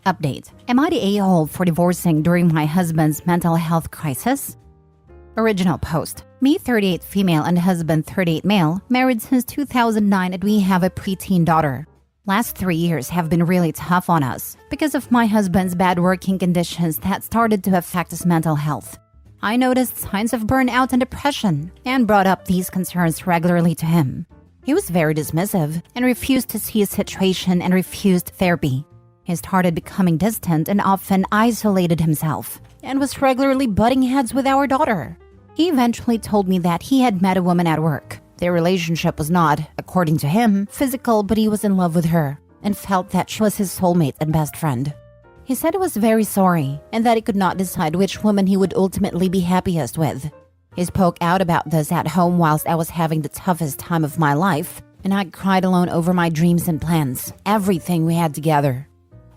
Update. Am I the a-hole for divorcing during my husband's mental health crisis? Original post. Me, 38 female, and husband, 38 male, married since 2009, and we have a preteen daughter. Last 3 years have been really tough on us because of my husband's bad working conditions that started to affect his mental health. I noticed signs of burnout and depression and brought up these concerns regularly to him. He was very dismissive and refused to see his situation and refused therapy. He started becoming distant and often isolated himself and was regularly butting heads with our daughter. He eventually told me that he had met a woman at work. Their relationship was not, according to him, physical, but he was in love with her and felt that she was his soulmate and best friend. He said he was very sorry and that he could not decide which woman he would ultimately be happiest with. He spoke out about this at home whilst I was having the toughest time of my life, and I cried alone over my dreams and plans, everything we had together.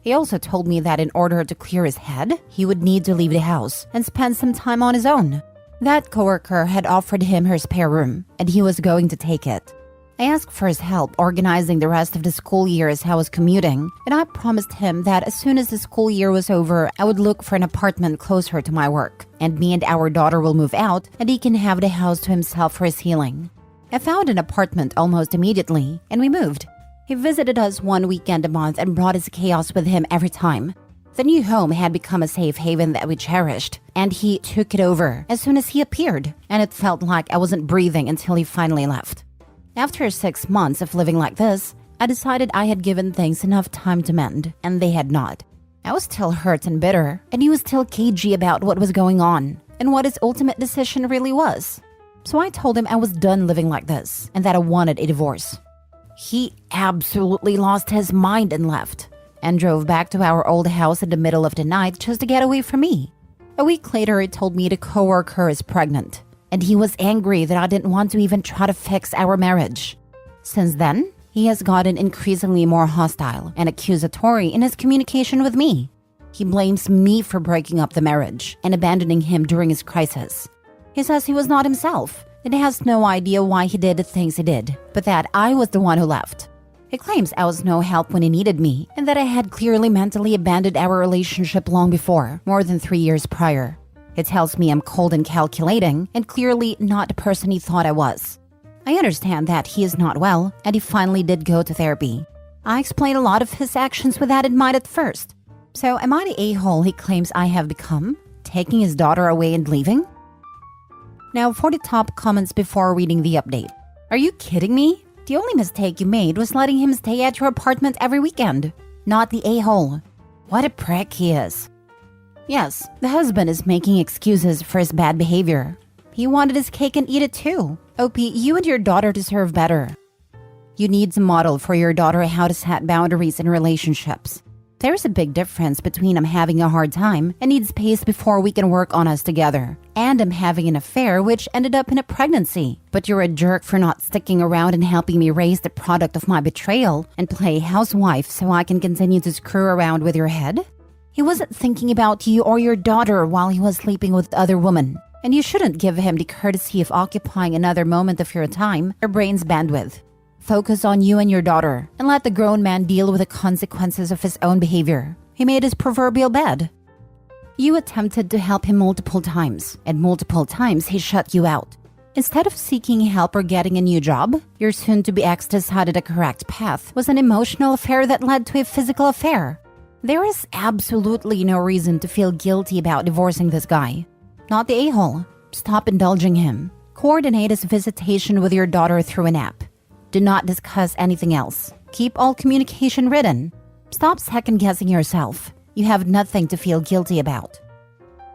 He also told me that in order to clear his head, he would need to leave the house and spend some time on his own. That coworker had offered him her spare room, and he was going to take it. I asked for his help organizing the rest of the school year as I was commuting, and I promised him that as soon as the school year was over, I would look for an apartment closer to my work, and me and our daughter will move out, and he can have the house to himself for his healing. I found an apartment almost immediately, and we moved. He visited us one weekend a month and brought his chaos with him every time. The new home had become a safe haven that we cherished, and he took it over as soon as he appeared, and it felt like I wasn't breathing until he finally left. After 6 months of living like this, I decided I had given things enough time to mend, and they had not. I was still hurt and bitter, and he was still cagey about what was going on and what his ultimate decision really was. So I told him I was done living like this and that I wanted a divorce. He absolutely lost his mind and left, and drove back to our old house in the middle of the night just to get away from me. A week later, he told me the coworker is pregnant, and he was angry that I didn't want to even try to fix our marriage. Since then, he has gotten increasingly more hostile and accusatory in his communication with me. He blames me for breaking up the marriage and abandoning him during his crisis. He says he was not himself and has no idea why he did the things he did, but that I was the one who left. He claims I was no help when he needed me and that I had clearly mentally abandoned our relationship long before, more than 3 years prior. He tells me I'm cold and calculating and clearly not the person he thought I was. I understand that he is not well and he finally did go to therapy. I explained a lot of his actions with that in mind at first. So am I the a-hole he claims I have become, taking his daughter away and leaving? Now for the top comments before reading the update. Are you kidding me? The only mistake you made was letting him stay at your apartment every weekend, not the a-hole. What a prick he is. Yes, the husband is making excuses for his bad behavior. He wanted his cake and eat it too. OP, you and your daughter deserve better. You need to model for your daughter how to set boundaries in relationships. There's a big difference between I'm having a hard time and need space before we can work on us together, and I'm having an affair which ended up in a pregnancy. But you're a jerk for not sticking around and helping me raise the product of my betrayal and play housewife so I can continue to screw around with your head? He wasn't thinking about you or your daughter while he was sleeping with other women, and you shouldn't give him the courtesy of occupying another moment of your time or brain's bandwidth. Focus on you and your daughter, and let the grown man deal with the consequences of his own behavior. He made his proverbial bed. You attempted to help him multiple times, and multiple times he shut you out. Instead of seeking help or getting a new job, your soon-to-be ex decided the correct path was an emotional affair that led to a physical affair. There is absolutely no reason to feel guilty about divorcing this guy. Not the a-hole. Stop indulging him. Coordinate his visitation with your daughter through an app. Do not discuss anything else. Keep all communication written. Stop second-guessing yourself. You have nothing to feel guilty about.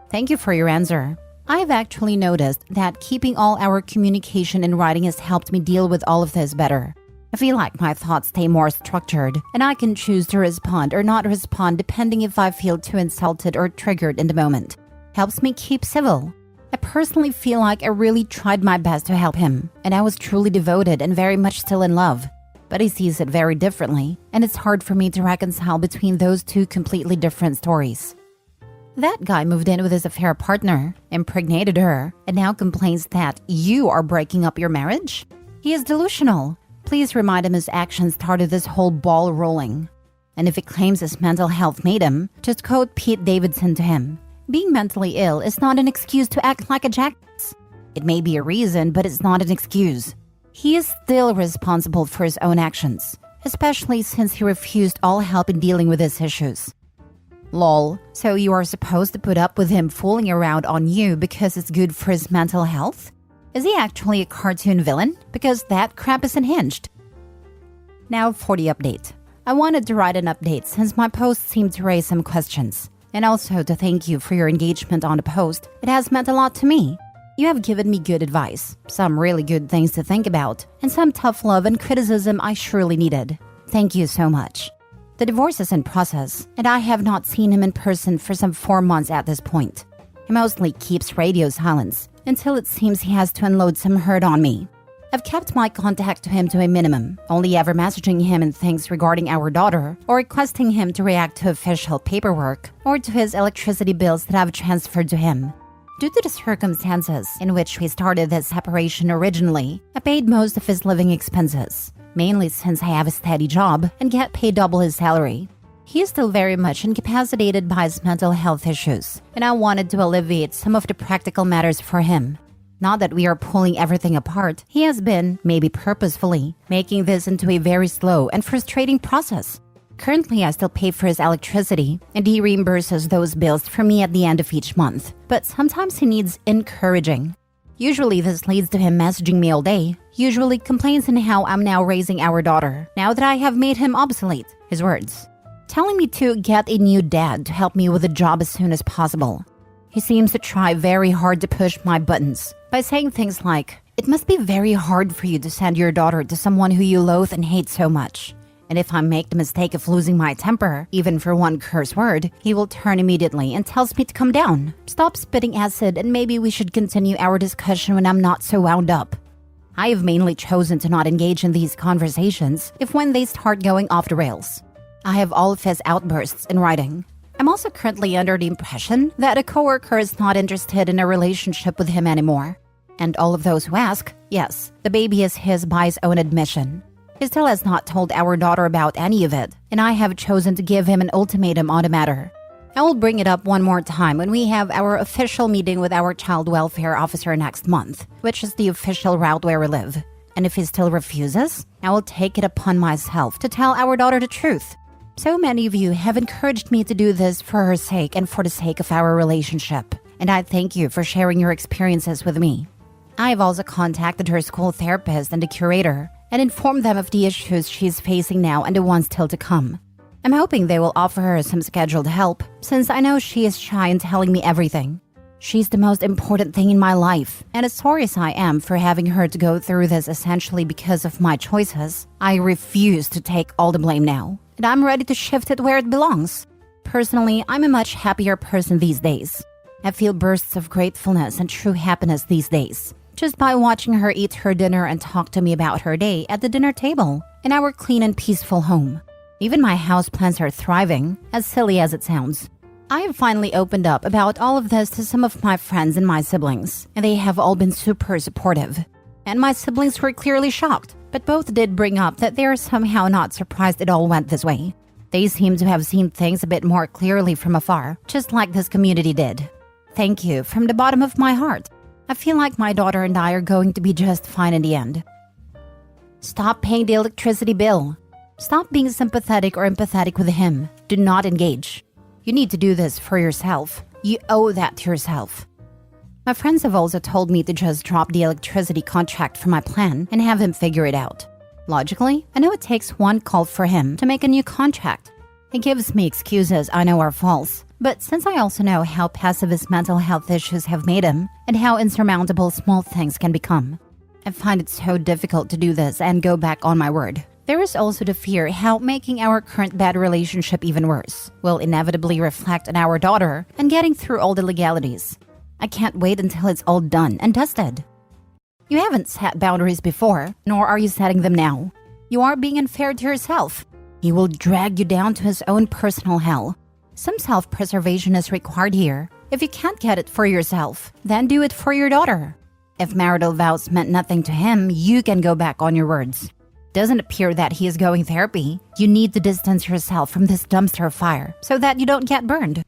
Thank you for your answer. I've actually noticed that keeping all our communication in writing has helped me deal with all of this better. I feel like my thoughts stay more structured, and I can choose to respond or not respond depending if I feel too insulted or triggered in the moment. Helps me keep civil. I personally feel like I really tried my best to help him, and I was truly devoted and very much still in love. But he sees it very differently, and it's hard for me to reconcile between those two completely different stories. That guy moved in with his affair partner, impregnated her, and now complains that you are breaking up your marriage? He is delusional. Please remind him his actions started this whole ball rolling. And if he claims his mental health made him, just quote Pete Davidson to him. Being mentally ill is not an excuse to act like a jackass. It may be a reason, but it's not an excuse. He is still responsible for his own actions, especially since he refused all help in dealing with his issues. Lol, so you are supposed to put up with him fooling around on you because it's good for his mental health? Is he actually a cartoon villain? Because that crap is unhinged. Now for the update. I wanted to write an update since my post seemed to raise some questions. And also to thank you for your engagement on the post. It has meant a lot to me. You have given me good advice, some really good things to think about, and some tough love and criticism I surely needed. Thank you so much. The divorce is in process, and I have not seen him in person for some 4 months at this point. He mostly keeps radio silence until it seems he has to unload some hurt on me. I've kept my contact to him to a minimum, only ever messaging him in things regarding our daughter or requesting him to react to official paperwork or to his electricity bills that I've transferred to him. Due to the circumstances in which we started this separation originally, I paid most of his living expenses, mainly since I have a steady job and get paid double his salary. He is still very much incapacitated by his mental health issues, and I wanted to alleviate some of the practical matters for him. Not that we are pulling everything apart, he has been, maybe purposefully, making this into a very slow and frustrating process. Currently, I still pay for his electricity, and he reimburses those bills for me at the end of each month. But sometimes he needs encouraging. Usually this leads to him messaging me all day, usually complains in how I'm now raising our daughter, now that I have made him obsolete, his words. Telling me to get a new dad to help me with a job as soon as possible. He seems to try very hard to push my buttons by saying things like, "It must be very hard for you to send your daughter to someone who you loathe and hate so much." And if I make the mistake of losing my temper, even for one curse word, he will turn immediately and tells me to calm down, stop spitting acid, and maybe we should continue our discussion when I'm not so wound up. I have mainly chosen to not engage in these conversations if when they start going off the rails. I have all of his outbursts in writing. I'm also currently under the impression that a coworker is not interested in a relationship with him anymore. And all of those who ask, yes, the baby is his by his own admission. He still has not told our daughter about any of it, and I have chosen to give him an ultimatum on the matter. I will bring it up one more time when we have our official meeting with our child welfare officer next month, which is the official route where we live. And if he still refuses, I will take it upon myself to tell our daughter the truth. So many of you have encouraged me to do this for her sake and for the sake of our relationship, and I thank you for sharing your experiences with me. I have also contacted her school therapist and the curator and informed them of the issues she's facing now and the ones still to come. I'm hoping they will offer her some scheduled help, since I know she is shy in telling me everything. She's the most important thing in my life, and as sorry as I am for having her to go through this essentially because of my choices, I refuse to take all the blame now, and I'm ready to shift it where it belongs. Personally, I'm a much happier person these days. I feel bursts of gratefulness and true happiness these days, just by watching her eat her dinner and talk to me about her day at the dinner table in our clean and peaceful home. Even my houseplants are thriving, as silly as it sounds. I have finally opened up about all of this to some of my friends and my siblings, and they have all been super supportive. And my siblings were clearly shocked, but both did bring up that they are somehow not surprised it all went this way. They seem to have seen things a bit more clearly from afar, just like this community did. Thank you from the bottom of my heart. I feel like my daughter and I are going to be just fine in the end. Stop paying the electricity bill. Stop being sympathetic or empathetic with him. Do not engage. You need to do this for yourself. You owe that to yourself. My friends have also told me to just drop the electricity contract for my plan and have him figure it out. Logically, I know it takes one call for him to make a new contract. He gives me excuses I know are false, but since I also know how passive his mental health issues have made him and how insurmountable small things can become, I find it so difficult to do this and go back on my word. There is also the fear how making our current bad relationship even worse will inevitably reflect on our daughter and getting through all the legalities. I can't wait until it's all done and dusted. You haven't set boundaries before, nor are you setting them now. You are being unfair to yourself. He will drag you down to his own personal hell. Some self-preservation is required here. If you can't get it for yourself, then do it for your daughter. If marital vows meant nothing to him, you can go back on your words. Doesn't appear that he is going therapy. You need to distance yourself from this dumpster fire so that you don't get burned.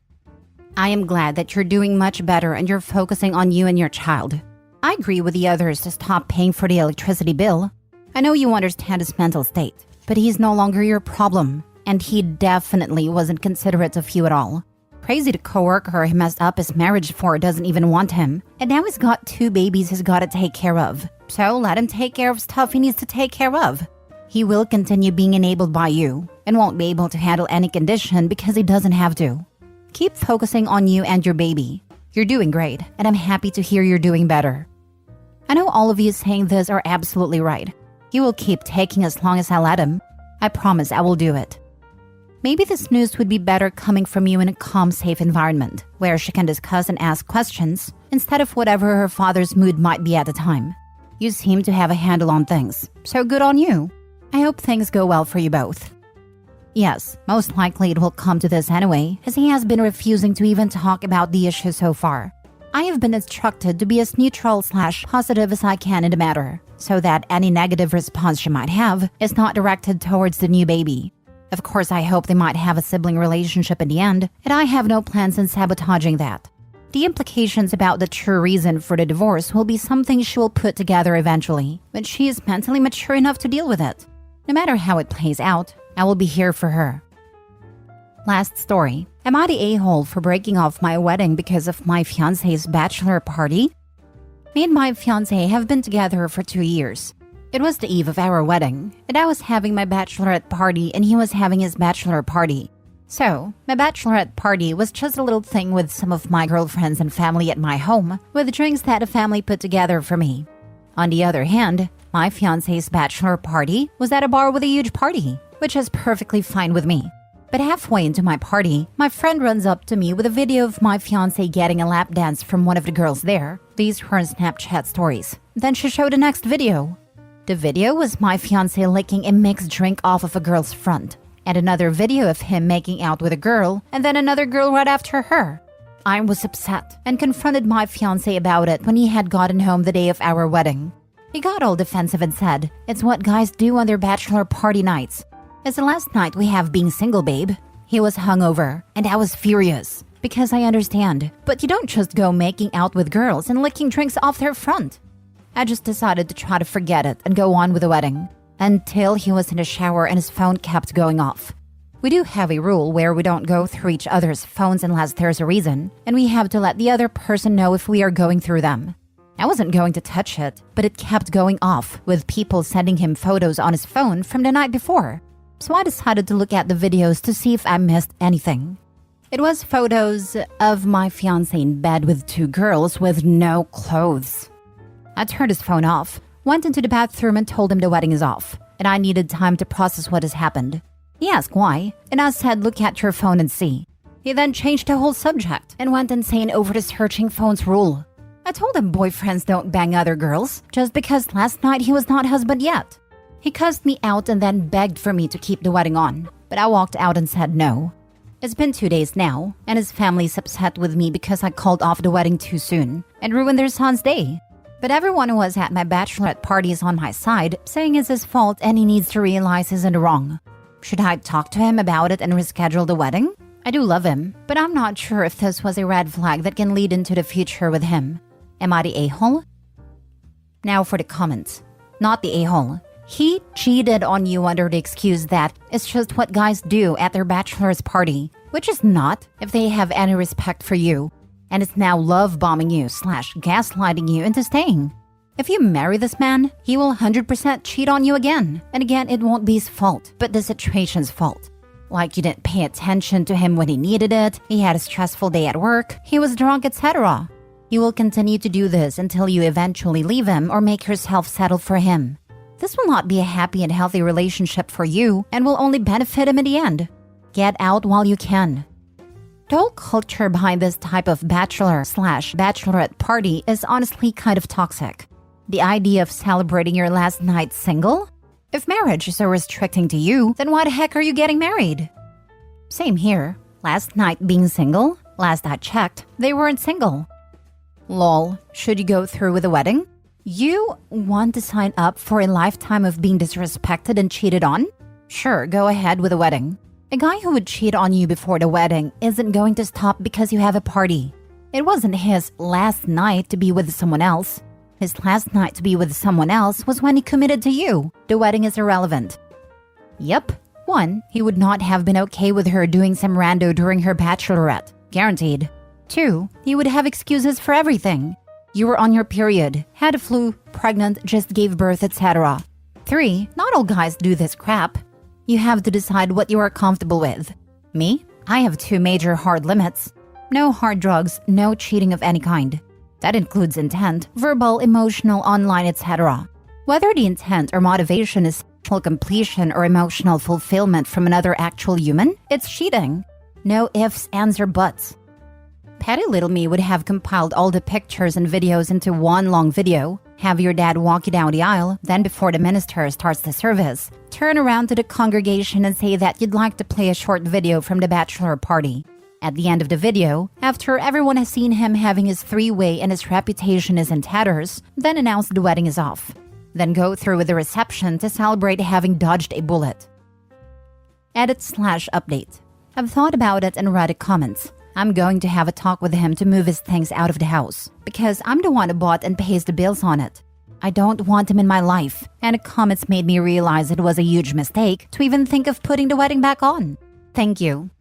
I am glad that you're doing much better and you're focusing on you and your child. I agree with the others to stop paying for the electricity bill. I know you understand his mental state, but he's no longer your problem, and he definitely wasn't considerate of you at all. Crazy the coworker he messed up his marriage for doesn't even want him, and now he's got 2 babies he's got to take care of. So let him take care of stuff he needs to take care of. He will continue being enabled by you and won't be able to handle any condition because he doesn't have to. Keep focusing on you and your baby. You're doing great, and I'm happy to hear you're doing better. I know all of you saying this are absolutely right. He will keep taking as long as I let him. I promise I will do it. Maybe this news would be better coming from you in a calm, safe environment where she can discuss and ask questions instead of whatever her father's mood might be at the time. You seem to have a handle on things, so good on you. I hope things go well for you both. Yes, most likely it will come to this anyway, as he has been refusing to even talk about the issue so far. I have been instructed to be as neutral/positive as I can in the matter, so that any negative response she might have is not directed towards the new baby. Of course, I hope they might have a sibling relationship in the end, and I have no plans in sabotaging that. The implications about the true reason for the divorce will be something she will put together eventually, when she is mentally mature enough to deal with it. No matter how it plays out, I will be here for her. Last story. Am I the a-hole for breaking off my wedding because of my fiancé's bachelor party? Me and my fiancé have been together for 2 years. It was the eve of our wedding, and I was having my bachelorette party and he was having his bachelor party. So, my bachelorette party was just a little thing with some of my girlfriends and family at my home, with drinks that the family put together for me. On the other hand, my fiancé's bachelor party was at a bar with a huge party, which is perfectly fine with me. But halfway into my party, my friend runs up to me with a video of my fiancé getting a lap dance from one of the girls there. These were Snapchat stories. Then she showed the next video. The video was my fiancé licking a mixed drink off of a girl's front, and another video of him making out with a girl, and then another girl right after her. I was upset and confronted my fiancé about it when he had gotten home the day of our wedding. He got all defensive and said, "It's what guys do on their bachelor party nights. It's the last night we have being single, babe." He was hungover, and I was furious, because I understand. But you don't just go making out with girls and licking drinks off their front. I just decided to try to forget it and go on with the wedding, until he was in the shower and his phone kept going off. We do have a rule where we don't go through each other's phones unless there's a reason, and we have to let the other person know if we are going through them. I wasn't going to touch it, but it kept going off, with people sending him photos on his phone from the night before. So I decided to look at the videos to see if I missed anything. It was photos of my fiancé in bed with 2 girls with no clothes. I turned his phone off, went into the bathroom and told him the wedding is off, and I needed time to process what has happened. He asked why, and I said, "Look at your phone and see." He then changed the whole subject and went insane over the searching phones rule. I told him boyfriends don't bang other girls just because last night he was not husband yet. He cussed me out and then begged for me to keep the wedding on, but I walked out and said no. It's been 2 days now, and his family's upset with me because I called off the wedding too soon and ruined their son's day. But everyone who was at my bachelorette party is on my side, saying it's his fault and he needs to realize he's in the wrong. Should I talk to him about it and reschedule the wedding? I do love him, but I'm not sure if this was a red flag that can lead into the future with him. Am I the a-hole? Now for the comments. Not the a-hole. He cheated on you under the excuse that it's just what guys do at their bachelor's party, which is not if they have any respect for you. And it's now love-bombing you/gaslighting you into staying. If you marry this man, he will 100% cheat on you again. And again, it won't be his fault, but the situation's fault. Like you didn't pay attention to him when he needed it, he had a stressful day at work, he was drunk, etc. He will continue to do this until you eventually leave him or make yourself settle for him. This will not be a happy and healthy relationship for you and will only benefit him in the end. Get out while you can. The whole culture behind this type of bachelor/bachelorette party is honestly kind of toxic. The idea of celebrating your last night single? If marriage is so restricting to you, then why the heck are you getting married? Same here. Last night being single? Last I checked, they weren't single. Lol, should you go through with the wedding? You want to sign up for a lifetime of being disrespected and cheated on? Sure, go ahead with the wedding. A guy who would cheat on you before the wedding isn't going to stop because you have a party. It wasn't his last night to be with someone else. His last night to be with someone else was when he committed to you. The wedding is irrelevant. Yep. 1. He would not have been okay with her doing some rando during her bachelorette. Guaranteed. 2. He would have excuses for everything. You were on your period, had a flu, pregnant, just gave birth, etc. 3. Not all guys do this crap. You have to decide what you are comfortable with. Me? I have 2 major hard limits. No hard drugs, no cheating of any kind. That includes intent, verbal, emotional, online, etc. Whether the intent or motivation is sexual completion or emotional fulfillment from another actual human, it's cheating. No ifs, ands, or buts. Petty little me would have compiled all the pictures and videos into one long video, have your dad walk you down the aisle, then before the minister starts the service, turn around to the congregation and say that you'd like to play a short video from the bachelor party. At the end of the video, after everyone has seen him having his 3-way and his reputation is in tatters, then announce the wedding is off. Then go through with the reception to celebrate having dodged a bullet. Edit/update. I've thought about it and read the comments. I'm going to have a talk with him to move his things out of the house, because I'm the one who bought and pays the bills on it. I don't want him in my life, and the comments made me realize it was a huge mistake to even think of putting the wedding back on. Thank you.